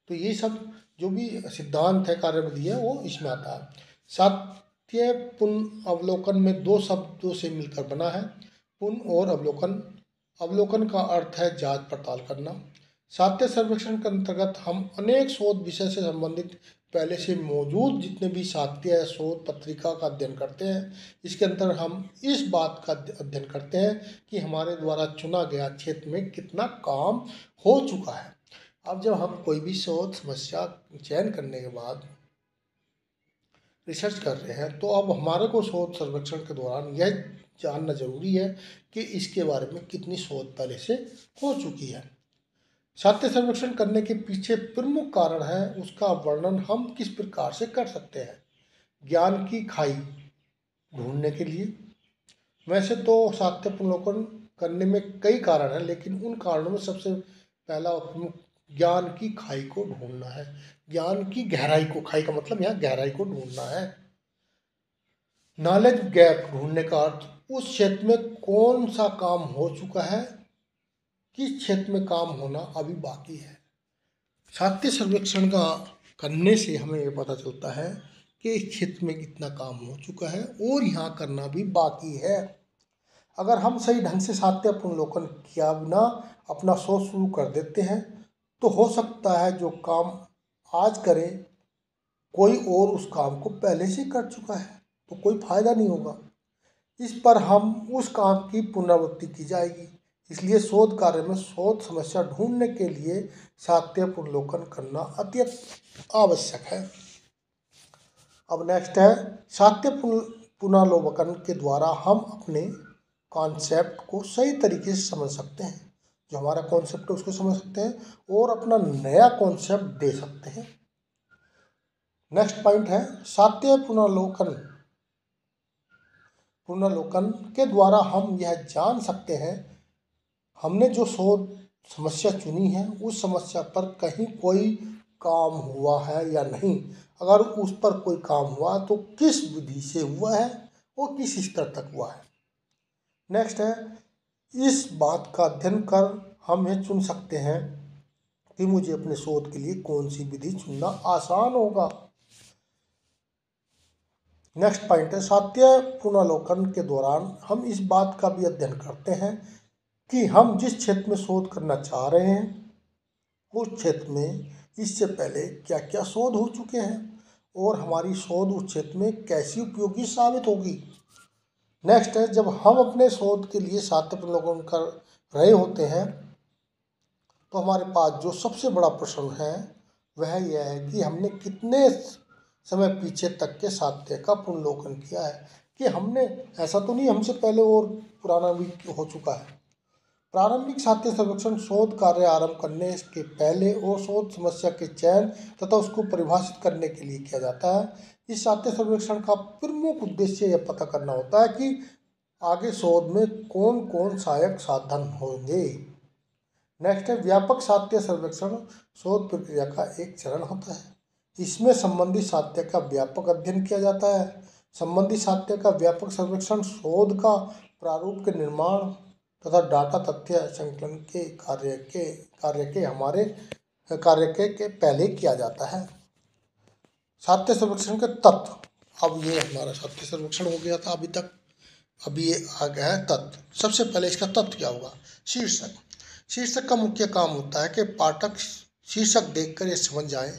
तो ये सब जो भी सिद्धांत है, कार्यविधि है, वो इसमें आता है। साहित्य पुनः अवलोकन में 2 शब्दों से मिलकर बना है, पुनः और अवलोकन। अवलोकन का अर्थ है जांच पड़ताल करना, साहित्य सर्वेक्षण के अंतर्गत हम अनेक शोध विषय से संबंधित पहले से मौजूद जितने भी साहित्य या शोध पत्रिका का अध्ययन करते हैं। इसके अंतर हम इस बात का अध्ययन करते हैं कि हमारे द्वारा चुना गया क्षेत्र में कितना काम हो चुका है। अब जब हम कोई भी शोध समस्या चयन करने के बाद रिसर्च कर रहे हैं, तो अब हमारे को शोध सर्वेक्षण के दौरान यह जानना जरूरी है कि इसके बारे में कितनी शोध पहले से हो चुकी है। साहित्य सर्वेक्षण करने के पीछे प्रमुख कारण है, उसका वर्णन हम किस प्रकार से कर सकते हैं। ज्ञान की खाई ढूंढने के लिए, वैसे तो साहित्य पुनर्विलोकन करने में कई कारण हैं, लेकिन उन कारणों में सबसे पहला और प्रमुख ज्ञान की खाई को ढूंढना है। ज्ञान की गहराई को, खाई का मतलब यहाँ गहराई को ढूंढना है। नॉलेज गैप ढूंढने का अर्थ उस क्षेत्र में कौन सा काम हो चुका है, किस क्षेत्र में काम होना अभी बाकी है। साहित्य सर्वेक्षण का करने से हमें ये पता चलता है कि इस क्षेत्र में कितना काम हो चुका है और यहाँ करना भी बाकी है। अगर हम सही ढंग से साहित्य पुनर्विलोकन किया बिना अपना शोध शुरू कर देते हैं, तो हो सकता है जो काम आज करें कोई और उस काम को पहले से कर चुका है, तो कोई फायदा नहीं होगा। इस पर हम उस काम की पुनरावृत्ति की जाएगी। इसलिए शोध कार्य में शोध समस्या ढूंढने के लिए साहित्य पुनर्विलोकन करना अत्यंत आवश्यक है। अब नेक्स्ट है, साहित्य पुनर्विलोकन के द्वारा हम अपने कॉन्सेप्ट को सही तरीके से समझ सकते हैं। जो हमारा कॉन्सेप्ट है उसको समझ सकते हैं और अपना नया कॉन्सेप्ट दे सकते हैं। नेक्स्ट पॉइंट है, साहित्य पुनर्विलोकन के द्वारा हम यह जान सकते हैं हमने जो शोध समस्या चुनी है उस समस्या पर कहीं कोई काम हुआ है या नहीं। अगर उस पर कोई काम हुआ तो किस विधि से हुआ है और किस स्तर तक हुआ है। नेक्स्ट है, इस बात का अध्ययन कर हम यह चुन सकते हैं कि मुझे अपने शोध के लिए कौन सी विधि चुनना आसान होगा। नेक्स्ट पॉइंट है, साहित्य पुनर्विलोकन के दौरान हम इस बात का भी अध्ययन करते हैं कि हम जिस क्षेत्र में शोध करना चाह रहे हैं उस क्षेत्र में इससे पहले क्या क्या शोध हो चुके हैं और हमारी शोध उस क्षेत्र में कैसी उपयोगी साबित होगी। नेक्स्ट है, जब हम अपने शोध के लिए साहित्य पुनर्विलोकन कर रहे होते हैं तो हमारे पास जो सबसे बड़ा प्रश्न है वह यह है कि हमने कितने समय पीछे तक के साहित्य का पुनर्विलोकन किया है। कि हमने, ऐसा तो नहीं हमसे पहले और पुराना भी हो चुका है। प्रारंभिक साहित्य सर्वेक्षण शोध कार्य आरंभ करने के पहले और शोध समस्या के चयन तथा उसको परिभाषित करने के लिए किया जाता है। इस साहित्य सर्वेक्षण का प्रमुख उद्देश्य यह पता करना होता है कि आगे शोध में कौन कौन सहायक साधन होंगे। नेक्स्ट है, व्यापक साहित्य सर्वेक्षण शोध प्रक्रिया का एक चरण होता है। इसमें संबंधित साहित्य का व्यापक अध्ययन किया जाता है। संबंधित साहित्य का व्यापक सर्वेक्षण शोध का प्रारूप के निर्माण तथा डाटा तथ्य संकलन के कार्य के पहले किया जाता है। साहित्य सर्वेक्षण के तत्व, अब ये हमारा साहित्य सर्वेक्षण हो गया था अभी तक। अभी ये आ गया है तत्व। सबसे पहले इसका तत्व क्या होगा। शीर्षक। शीर्षक का मुख्य काम होता है कि पाठक शीर्षक देखकर ये समझ जाए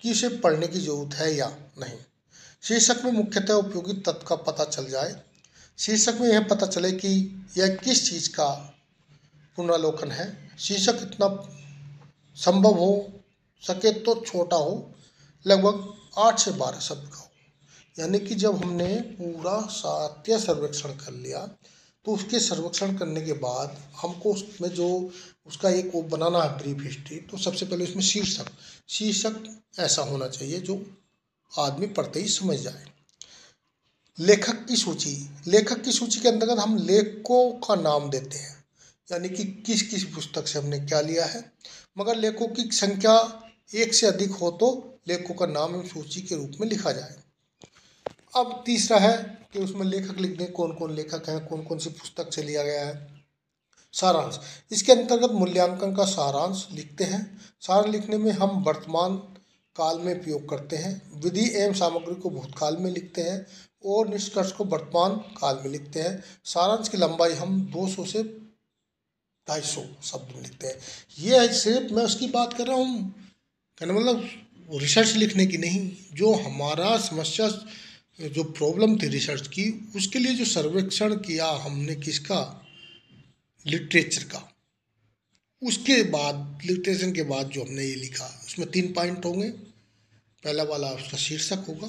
कि उसे पढ़ने की जरूरत है या नहीं। शीर्षक में मुख्यतः उपयोगी तत्व का पता चल जाए। शीर्षक में यह पता चले कि यह किस चीज़ का पुनर्विलोकन है। शीर्षक इतना संभव हो सके तो छोटा हो, लगभग 8 से 12 शब्द का हो। यानी कि जब हमने पूरा साहित्य सर्वेक्षण कर लिया तो उसके सर्वेक्षण करने के बाद हमको उसमें जो उसका एक वो बनाना है ब्रीफ हिस्ट्री, तो सबसे पहले उसमें शीर्षक ऐसा होना चाहिए जो आदमी पढ़ते ही समझ जाए। लेखक की सूची। लेखक की सूची के अंतर्गत हम लेखकों का नाम देते हैं, यानी कि किस किस पुस्तक से हमने क्या लिया है। मगर लेखकों की संख्या 1 से अधिक हो तो लेखकों का नाम सूची के रूप में लिखा जाए। अब तीसरा है कि उसमें लेखक लिख दें, कौन कौन लेखक हैं, कौन कौन सी पुस्तक से लिया गया है। सारांश। इसके अंतर्गत मूल्यांकन का सारांश लिखते हैं। सारांश लिखने में हम वर्तमान काल में प्रयोग करते हैं, विधि एवं सामग्री को भूतकाल में लिखते हैं और निष्कर्ष को वर्तमान काल में लिखते हैं। सारांश की लंबाई हम 200 से 250 शब्द में लिखते हैं। ये है सिर्फ मैं उसकी बात कर रहा हूँ, कहने मतलब रिसर्च लिखने की नहीं, जो हमारा समस्या जो प्रॉब्लम थी रिसर्च की, उसके लिए जो सर्वेक्षण किया हमने किसका, लिटरेचर का, उसके बाद लिटरेचर के बाद जो हमने ये लिखा, उसमें 3 पॉइंट होंगे। पहला वाला उसका शीर्षक होगा,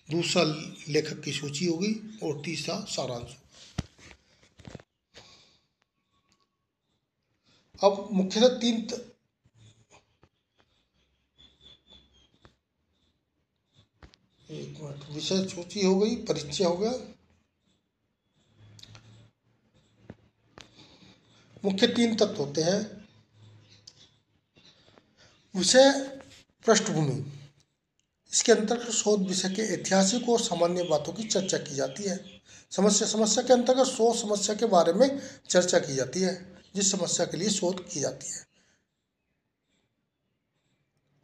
दूसरा लेखक की सूची होगी और तीसरा सारांश। अब मुख्यतः एक मिनट, विषय सूची हो गई, परिचय हो गया, मुख्य 3 तत्व होते हैं। विषय पृष्ठभूमि, इसके अंतर्गत शोध विषय के ऐतिहासिक और सामान्य बातों की चर्चा की जाती है। समस्या के अंतर्गत शोध समस्या के बारे में चर्चा की जाती है जिस समस्या के लिए शोध की जाती है।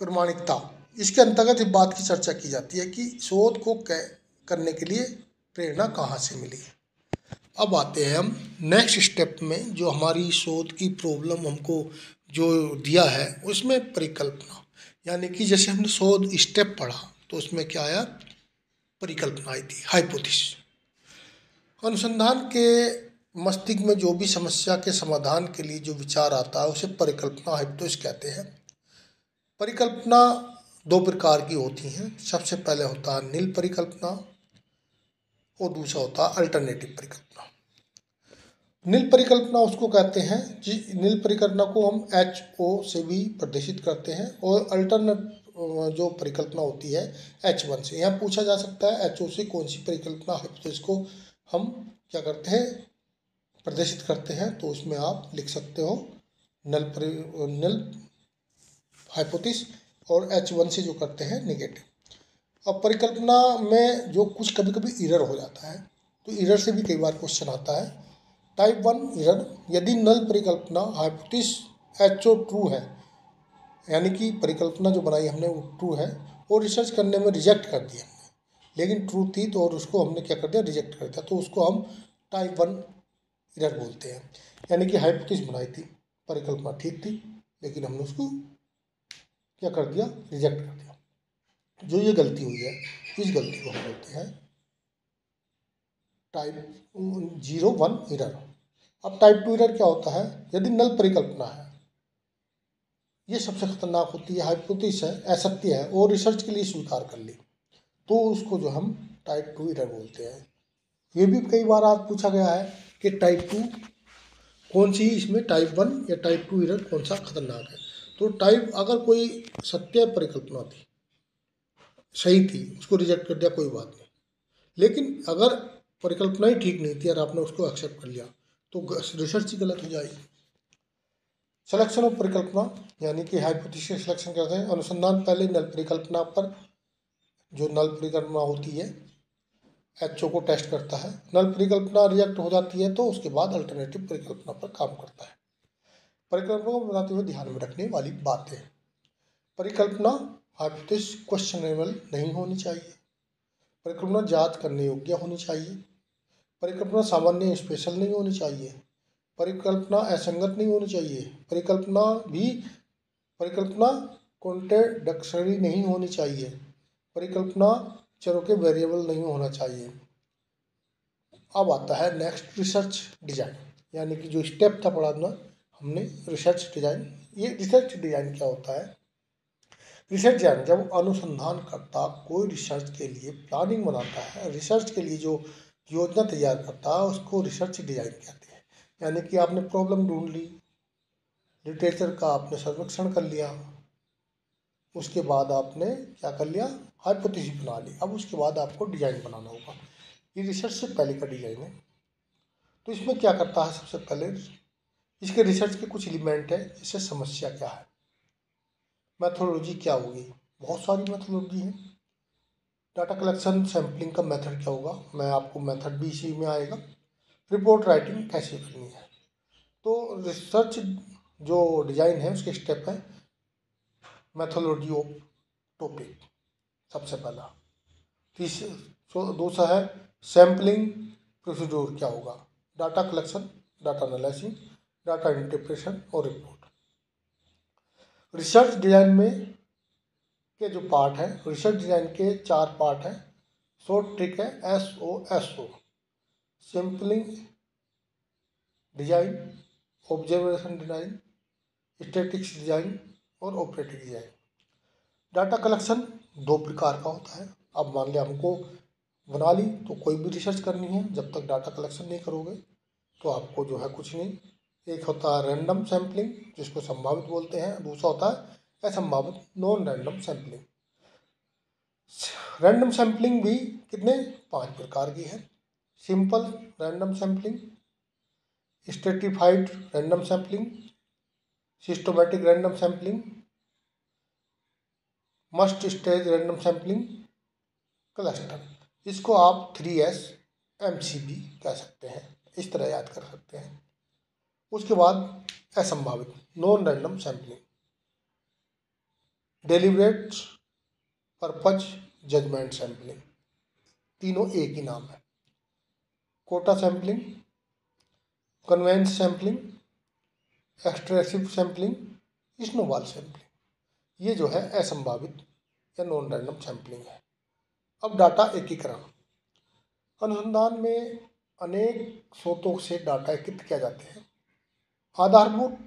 प्रमाणिकता, इसके अंतर्गत इस बात की चर्चा की जाती है कि शोध को करने के लिए प्रेरणा कहाँ से मिली। अब आते हैं हम नेक्स्ट स्टेप में, जो हमारी शोध की प्रॉब्लम हमको जो दिया है उसमें परिकल्पना, यानी कि जैसे हमने शोध स्टेप पढ़ा तो उसमें क्या आया, परिकल्पना आई थी, हाइपोथेसिस। अनुसंधान के मस्तिष्क में जो भी समस्या के समाधान के लिए जो विचार आता है उसे परिकल्पना, हाइपोथेसिस कहते हैं। परिकल्पना 2 प्रकार की होती हैं। सबसे पहले होता है नील परिकल्पना और दूसरा होता है अल्टरनेटिव परिकल्पना। नील परिकल्पना उसको कहते हैं जी, नील परिकल्पना को हम HO से भी प्रदर्शित करते हैं, और अल्टरनेट जो परिकल्पना होती है H1 से। यहाँ पूछा जा सकता है HO से कौन सी परिकल्पना हाइपोथेसिस को हम क्या करते हैं, प्रदर्शित करते हैं, तो उसमें आप लिख सकते हो नल हाइपोथेसिस, और H1 से जो करते हैं नेगेटिव। अब परिकल्पना में जो कुछ कभी कभी एरर हो जाता है, तो एरर से भी कई बार क्वेश्चन आता है। टाइप 1 एरर, यदि नल परिकल्पना हाइपोथेसिस HO ट्रू है, यानी कि परिकल्पना जो बनाई हमने वो ट्रू है और रिसर्च करने में रिजेक्ट कर दिया हमने, लेकिन ट्रू थी तो और उसको हमने क्या कर दिया, रिजेक्ट कर दिया, तो उसको हम टाइप 1 एरर बोलते हैं। यानी कि हाइपोथेसिस बनाई थी, परिकल्पना ठीक थी, लेकिन हमने उसको क्या कर दिया, रिजेक्ट कर दिया। जो ये गलती हुई है, इस गलती को हम बोलते हैं टाइप 01 एरर। अब टाइप 2 एरर क्या होता है, यदि नल परिकल्पना है, ये सबसे खतरनाक होती है, हाइपोथेसिस है, असत्य है और रिसर्च के लिए स्वीकार कर ली, तो उसको जो हम टाइप 2 एरर बोलते हैं। ये भी कई बार आज पूछा गया है कि टाइप 2 कौन सी, इसमें टाइप 1 या टाइप 2 एरर कौन सा खतरनाक है। तो टाइप, अगर कोई सत्य परिकल्पना थी, सही थी, उसको रिजेक्ट कर दिया कोई बात नहीं, लेकिन अगर परिकल्पना ही ठीक नहीं थी और आपने उसको एक्सेप्ट कर लिया तो रिसर्च ही गलत हो जाएगी। सिलेक्शन ऑफ परिकल्पना, यानी कि हाइपोथेसिस सिलेक्शन करते हैं। अनुसंधान पहले नल परिकल्पना पर, जो नल परिकल्पना होती है HO को टेस्ट करता है। नल परिकल्पना रिजेक्ट हो जाती है तो उसके बाद अल्टरनेटिव परिकल्पना पर काम करता है। परिकल्पना को बनाते हुए ध्यान में रखने वाली बातें, परिकल्पना हाइपोथेसिस क्वेश्चनेबल नहीं होनी चाहिए, परिकल्पना जांच करने योग्य होनी चाहिए, परिकल्पना सामान्य स्पेशल नहीं होनी चाहिए, परिकल्पना असंगत नहीं होनी चाहिए, परिकल्पना कॉन्ट्रडिक्टरी नहीं होनी चाहिए, परिकल्पना चरों के वेरिएबल नहीं होना चाहिए। अब आता है नेक्स्ट, रिसर्च डिजाइन, यानी कि जो स्टेप था पढ़ा ना हमने, रिसर्च डिजाइन। ये रिसर्च डिजाइन क्या होता है, रिसर्च डिजाइन जब अनुसंधानकर्ता कोई रिसर्च के लिए प्लानिंग बनाता है, रिसर्च के लिए जो योजना तैयार करता है उसको रिसर्च डिजाइन कहते हैं। यानी कि आपने प्रॉब्लम ढूंढ ली, लिटरेचर का आपने सर्वेक्षण कर लिया, उसके बाद आपने क्या कर लिया, हाइपोथेसिस बना ली, अब उसके बाद आपको डिजाइन बनाना होगा। ये रिसर्च से पहले का डिजाइन है। तो इसमें क्या करता है, सबसे पहले इसके रिसर्च के कुछ एलिमेंट है, जैसे समस्या क्या है, मैथोडोलॉजी क्या होगी, बहुत सारी मैथोडोलॉजी है, डाटा कलेक्शन सैम्पलिंग का मेथड क्या होगा, मैं आपको मेथड भी इसी में आएगा, रिपोर्ट राइटिंग कैसे करनी है। तो रिसर्च जो डिजाइन है उसके स्टेप है, मैथोडोलॉजी ऑफ टॉपिक सबसे पहला, दूसरा है सैम्पलिंग प्रोसीड्यूर क्या होगा, data collection, data analysis, data interpretation और रिपोर्ट। रिसर्च डिजाइन में के जो पार्ट है, रिसर्च डिजाइन के 4 पार्ट हैं। शॉर्ट ट्रिक है SOSO, sampling design, observation design, statics design और ऑपरेटिव डिजाइन। डाटा कलेक्शन 2 प्रकार का होता है। अब मान लिया हमको बना ली तो कोई भी रिसर्च करनी है, जब तक डाटा कलेक्शन नहीं करोगे तो आपको जो है कुछ नहीं। एक होता है रैंडम सैम्पलिंग, जिसको संभावित बोलते हैं, दूसरा होता है असंभावित non random sampling. Random sampling भी कितने 5 प्रकार की है। Simple random sampling, stratified random sampling, systematic random sampling, must stage random sampling, cluster. इसको आप 3S MCB कह सकते हैं, इस तरह याद कर सकते हैं। उसके बाद असंभावित non random sampling, deliberate purpose judgement sampling, तीनों एक ही नाम है। Quota sampling, convenience sampling, extensive sampling, snowball sampling, ये जो है असंभावित या नॉन रैंडम सैम्पलिंग है। अब डाटा एकीकरण। अनुसंधान में अनेक स्रोतों से डाटा एकत्रित किया जाते हैं। आधारभूत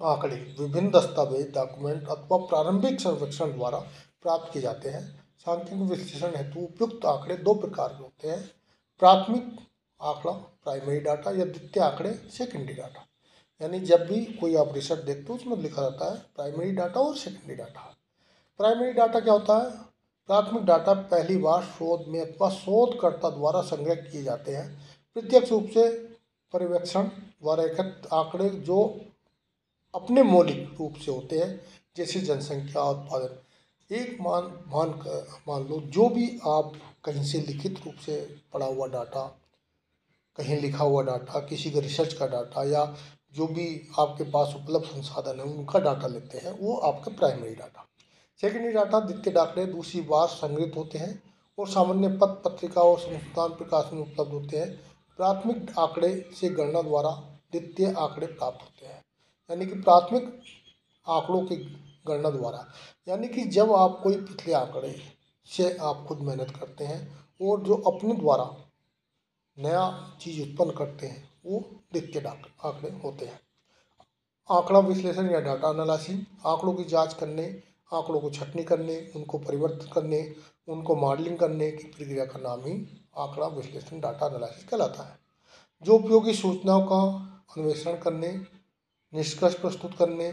आंकड़े विभिन्न दस्तावेज, डॉक्यूमेंट अथवा प्रारंभिक सर्वेक्षण द्वारा प्राप्त किए जाते हैं। सांख्यिकीय विश्लेषण हेतु उपयुक्त आंकड़े 2 प्रकार के होते हैं। प्राथमिक आंकड़ा प्राइमरी डाटा या द्वितीय आंकड़े सेकेंडरी डाटा। यानी जब भी कोई आप रिसर्च देखते हो उसमें लिखा रहता है प्राइमरी डाटा और सेकेंडरी डाटा। प्राइमरी डाटा क्या होता है? प्राथमिक डाटा पहली बार शोध में अथवा शोधकर्ता द्वारा संग्रह किए जाते हैं। प्रत्यक्ष रूप से पर्यवेक्षण द्वारा एकत्रित आंकड़े जो अपने मौलिक रूप से होते हैं, जैसे जनसंख्या, उत्पादन। एक मान लो जो भी आप कहीं से लिखित रूप से पढ़ा हुआ डाटा, कहीं लिखा हुआ डाटा, किसी का रिसर्च का डाटा या जो भी आपके पास उपलब्ध संसाधन है उनका डाटा लेते हैं, वो आपका प्राइमरी डाटा। सेकेंडरी डाटा द्वितीय डाटा दूसरी बार संग्रहित होते हैं और सामान्य पत्र पत्रिका और संस्थान प्रकाश में उपलब्ध होते हैं। प्राथमिक आंकड़े से गणना द्वारा द्वितीय आंकड़े प्राप्त होते हैं। यानी कि प्राथमिक आंकड़ों की गणना द्वारा, यानी कि जब आप कोई पिछले आंकड़े से आप खुद मेहनत करते हैं और जो अपने द्वारा नया चीज़ उत्पन्न करते हैं वो द्वितीय आंकड़े होते हैं। आंकड़ा विश्लेषण या डाटा एनालिसिस, आंकड़ों की जांच करने, आंकड़ों को छँटनी करने, उनको परिवर्तित करने, उनको मॉडलिंग करने की प्रक्रिया का नाम ही आंकड़ा विश्लेषण डाटा एनालिसिस कहलाता है। जो उपयोगी सूचनाओं का अन्वेषण करने, निष्कर्ष प्रस्तुत करने,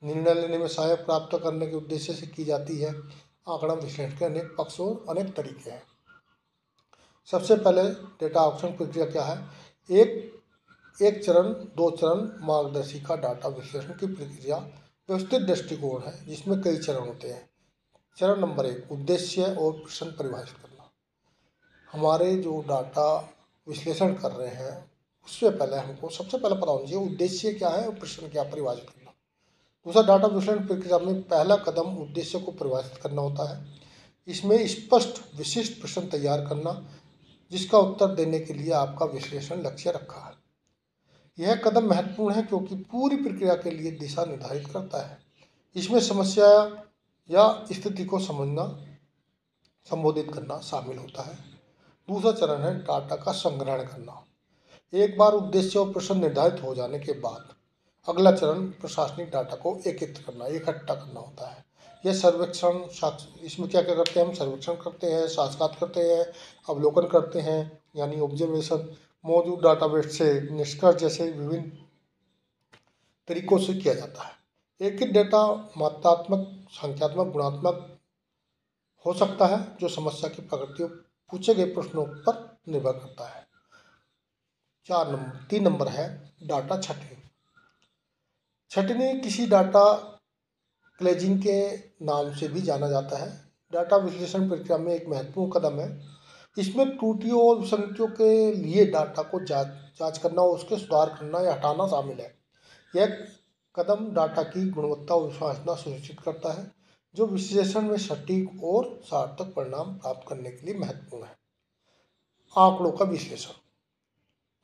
निर्णय लेने में सहायता प्राप्त करने के उद्देश्य से की जाती है। आंकड़ा विश्लेषण के अनेक पक्ष और अनेक तरीके हैं। सबसे पहले डेटा ऑप्शन प्रक्रिया क्या है? एक चरण 2 चरण मार्गदर्शिका डाटा विश्लेषण की प्रक्रिया व्यवस्थित दृष्टिकोण है जिसमें कई चरण होते हैं। चरण नंबर 1, उद्देश्य और प्रश्न परिभाषित करना। हमारे जो डाटा विश्लेषण कर रहे हैं उससे पहले हमको सबसे पहले पता होना चाहिए उद्देश्य क्या है और प्रश्न क्या परिभाषित करना। दूसरा, डाटा विश्लेषण प्रक्रिया में पहला कदम उद्देश्य को परिभाषित करना होता है। इसमें स्पष्ट विशिष्ट प्रश्न तैयार करना जिसका उत्तर देने के लिए आपका विश्लेषण लक्ष्य रखा है। यह कदम महत्वपूर्ण है क्योंकि पूरी प्रक्रिया के लिए दिशा निर्धारित करता है। इसमें समस्या या स्थिति को समझना, संबोधित करना शामिल होता है। दूसरा चरण है डाटा का संग्रहण करना। एक बार उद्देश्य और प्रश्न निर्धारित हो जाने के बाद अगला चरण प्रशासनिक डाटा को एकत्रित करना, इकट्ठा करना होता है। यह सर्वेक्षण, इसमें क्या क्या करते हैं हम? सर्वेक्षण करते हैं, साक्षात्कार करते हैं, अवलोकन करते हैं, यानी ऑब्जर्वेशन, मौजूद डाटाबेस से निष्कर्ष जैसे विभिन्न तरीकों से किया जाता है। एक ही डेटा मात्रात्मक, संख्यात्मक, गुणात्मक हो सकता है जो समस्या की प्रकृति और पूछे गए प्रश्नों पर निर्भर करता है। 3 नंबर है डाटा छँटनी। छँटनी किसी डाटा क्लेजिंग के नाम से भी जाना जाता है। डाटा विश्लेषण प्रक्रिया में एक महत्वपूर्ण कदम है। इसमें त्रुटियों और विसंगतियों के लिए डाटा को जांच करना और उसके सुधार करना या हटाना शामिल है। यह कदम डाटा की गुणवत्ता और विश्वसनीयता सुनिश्चित करता है जो विश्लेषण में सटीक और सार्थक परिणाम प्राप्त करने के लिए महत्वपूर्ण है। आंकड़ों का विश्लेषण।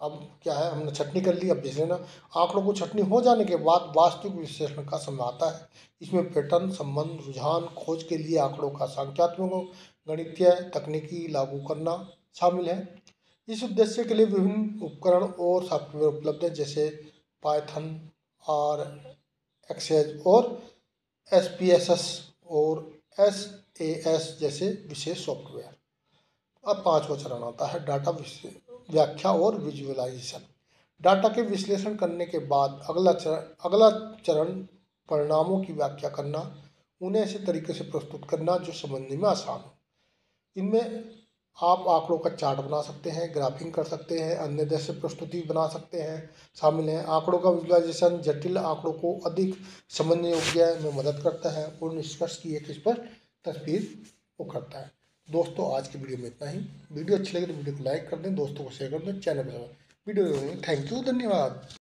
अब क्या है, हमने छटनी कर ली, अब विश्लेषण। आंकड़ों को छटनी हो जाने के बाद वास्तविक विश्लेषण का समय आता है। इसमें पैटर्न, संबंध, रुझान खोज के लिए आंकड़ों का संख्यात्मक, गणितीय तकनीकी लागू करना शामिल है। इस उद्देश्य के लिए विभिन्न उपकरण और सॉफ्टवेयर उपलब्ध हैं, जैसे पाइथन और एक्सेल और SPSS और SAS जैसे विशेष सॉफ्टवेयर। अब पांचवा चरण आता है डाटा व्याख्या और विजुअलाइजेशन। डाटा के विश्लेषण करने के बाद अगला चरण परिणामों की व्याख्या करना, उन्हें ऐसे तरीके से प्रस्तुत करना जो समझने में आसान हो। इनमें आप आंकड़ों का चार्ट बना सकते हैं, ग्राफिंग कर सकते हैं, अन्य जैसे प्रस्तुति बना सकते हैं, शामिल हैं। आंकड़ों का विजुअलाइजेशन जटिल आंकड़ों को अधिक समझने योग्य में मदद करता है और निष्कर्ष की एक स्पष्ट तस्वीर वो करता है। दोस्तों, आज की वीडियो में इतना ही। वीडियो अच्छी लगी तो वीडियो को लाइक कर दें, दोस्तों को शेयर कर दें, चैनल पर वीडियो। थैंक यू, धन्यवाद।